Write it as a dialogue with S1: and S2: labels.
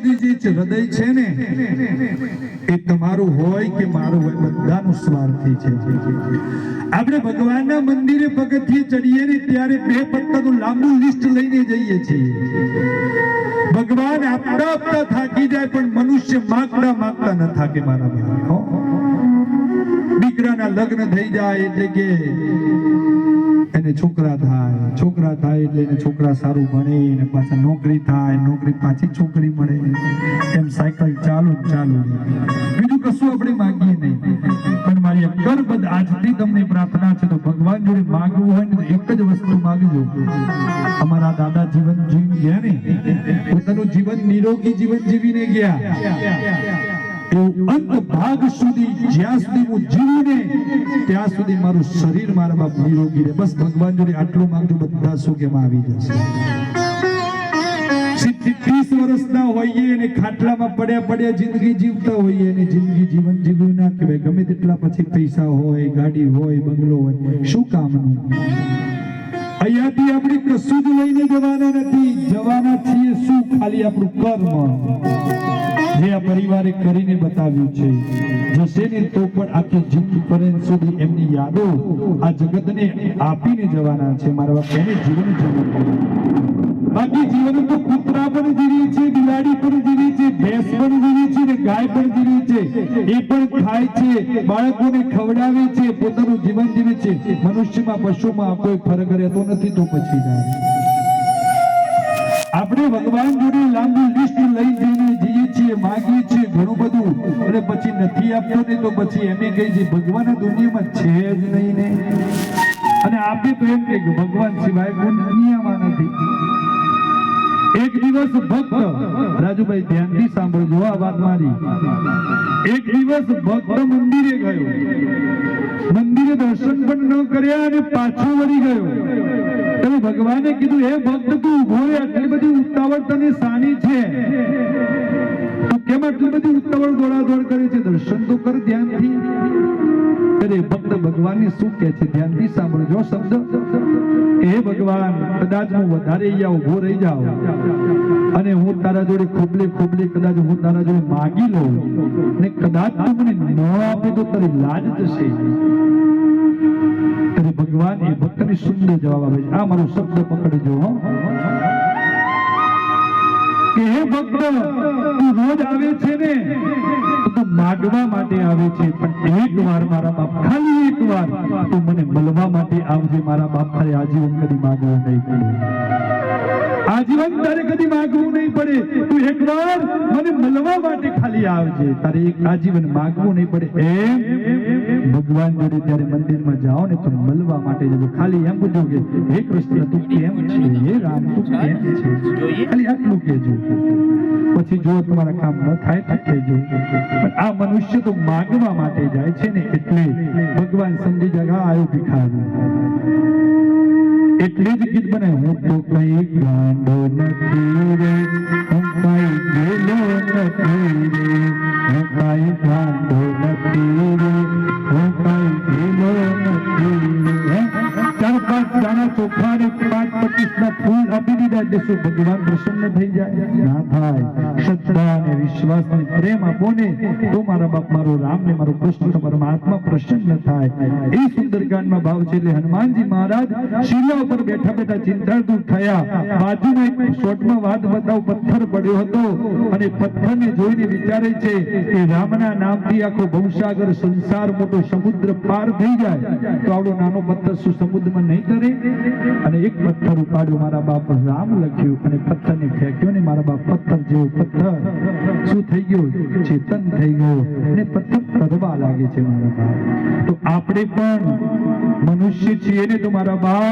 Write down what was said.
S1: બધી જે હૃદય છે ને એ તમારું હોય કે મારું હોય બધાનું સ્વાર્થી છે। આપણે ભગવાનના મંદિરે પગથિયે ચડીએ ને ત્યારે 2 પત્તાનું લાંબુ લિસ્ટ લઈને જઈએ છીએ। ભગવાન આપતા આપતા થાકી જાય પણ મનુષ્ય માગતા માગતા ન થાકે મારા ભાઈઓ। દીકરાના લગ્ન થઈ જાય એટલે કે એને છોકરા થાય એટલે એને છોકરા સારું ભણે ને પાછા નોકરી થાય, નોકરી પાછી છોકરી મળે, એમ સાયકલ ચાલુ બીજું કશું આપણે માંગીએ નહીં। પણ મારી અકરબદ આજથી તમને પ્રાર્થના છે તો ભગવાન જોડે માંગવું હોય ને એક જ વસ્તુ માંગજો। અમારા દાદા જીવન જીવી ગયા ને, પોતાનું જીવન નિરોગી જીવન જીવીને ગયા, અંત ભાગ સુધી જ્યાં સુધી હું જીવું ને ત્યાં સુધી મારું શરીર મારા બાપ નિરોગી રહે। બસ ભગવાન જોડે આટલું માંગજો, બધા સુખમાં આવી જશે। 30 વર્ષના હોઈએ અને ખાટલામાં પડ્યા જિંદગી જીવતા હોઈએ અને જિંદગી જીવન જીવ્યું ના કહેવાય। ગમે તેટલા પછી પૈસા હોય, ગાડી હોય, બંગલો હોય, શું કામનું? અહીંયાથી આપણે કશું જ લઈને જવાના નથી, જવાના છીએ શું? ખાલી આપણું કર્મ જે આ પરિવારે કરીને બતાવ્યું છે। જશે ને તો પણ આખી જિંદગી પર્યંત સુધી એમની યાદો આ જગતને આપીને જવાના છે। મારા બાપ એને જીવન જીવવું, બાકી જીવન તો કૂતરા પણ જીવી છે, બિલાડી પણ જીવી છે, ભેંસ પણ જીવી છે ને ગાય પણ જીવી છે, એ પણ ખાય છે, બાળકોને ખવડાવે છે, પોતાનું જીવન જીવે છે। મનુષ્યમાં પશુમાં કોઈ ફરક રહેતો નથી। તો પછી આપણે ભગવાન જોડે લાંબુ લિસ્ટ લઈ જઈને જઈએ છીએ, માગીએ છીએ ઘણું બધું, અને પછી નથી આપતો ને તો પછી એમ કહી છે ભગવાન આ દુનિયામાં છે જ નહીં ને, અને આપે તો એમ કે ભગવાન સિવાય કોઈ દુનિયામાં નથી। એક દિવસ ભક્ત, રાજુભાઈ ધ્યાનથી સાંભળજો આ વાત મારી, એક દિવસ ભક્ત મંદિરે ગયો, મંદિરે દર્શન પણ ન કર્યા અને પાછો વળી ગયો। તો ભગવાને કીધું હે ભક્ત તું ઉભો રહે, આટલી બધી ઉતાવળ તને શાની છે? તું કેમ આટલી બધી ઉતાવળ દોડાદોડ કરે છે? દર્શન તો કર ધ્યાનથી। અરે ભક્ત ભગવાનને શું કહે છે? ધ્યાનથી સાંભળજો શબ્દ, હે ભગવાન કદાચ હું વધારે અહીંયા ઉભો રહી જાઉં અને હું તારા જોડે ખોબલે કદાચ હું તારા જોડે માગી લઉં ને કદાચ તું મને ન આપે તો તારી લાજ જશે। ભગવાન એ ભક્તને સુંદર જવાબ આપે છે। આ મારો શબ્દ પકડજો કે હે ભક્ત તું રોજ આવે છે ને તું માગવા માટે આવે છે, પણ એક વાર મારા બાપ, ખાલી એક વાર તું મને મળવા માટે આવજે મારા બાપ। તારે આજીવન કદી માગવું નહીં પડે, આજીવન તારે કદી માગવું નહીં પડે। તું એક વાર મને મળવા માટે ખાલી આવજે, તારે એક આજીવન માગવું નહીં પડે। એમ ભગવાન જોડે ત્યારે મંદિરમાં જાઓ ને તો મળવા માટે જજો, ખાલી એમ પૂછો કે હે કૃષ્ણ તું કેમ છે, હે રામ તું કેમ છે, ખાલી આટલું કહેજો। પછી જો તમારા કામ ન થાય તો કહેજો। પણ આ મનુષ્ય તો માગવા માટે જાય છે ને, એટલે ભગવાન સમજી જાય આવ્યો ભિખારી। એટલે જ ગીત બને, હું તો કઈ ગાંડો નથી રે, હું કઈ ગેલો નથી રે, હું કઈ ગાંડો નથી રે, હું કઈ ગેલો નથી રે। 4-5 દાણા ચોખા ને 5-25 ના ફૂલ આપી દીધા એટલે શું ભગવાન પ્રસન્ન થઈ જાય? ના થાય। શ્રદ્ધા અને વિશ્વાસ ને પ્રેમ આપો ને તો મારા બાપ, મારો રામ ને મારો કૃષ્ણ પરમાત્મા પ્રસન્ન થાય। એ સુંદરકાંડમાં ભાવ છે એટલે હનુમાનજી મહારાજ શિલા ઉપર બેઠા બેઠા ચિંતાતુર થયા। બાજુમાં એક શોર્ટમાં વાત બતાવ, પથ્થર પડ્યો હતો અને પથ્થરને જોઈને વિચારે છે કે રામના નામથી આખો ભવસાગર સંસાર મોટો સમુદ્ર પાર થઈ જાય તો આવડો નાનો પથ્થર શું સમુદ્રમાં નહીં તરે? અને એક પથ્થર ઉપાડ્યો મારા બાપ, રામ લખ્યું અને પથ્થરને ફેંક્યો ને મારા બાપ પથ્થર જેવો પથ્થર શું થઈ ગયો? ચેતન થઈ ગયો અને પથ્થર તરવા લાગે છે મારા બાપ। તો આપણે પણ મનુષ્ય છીએ ને તો મારા બાપ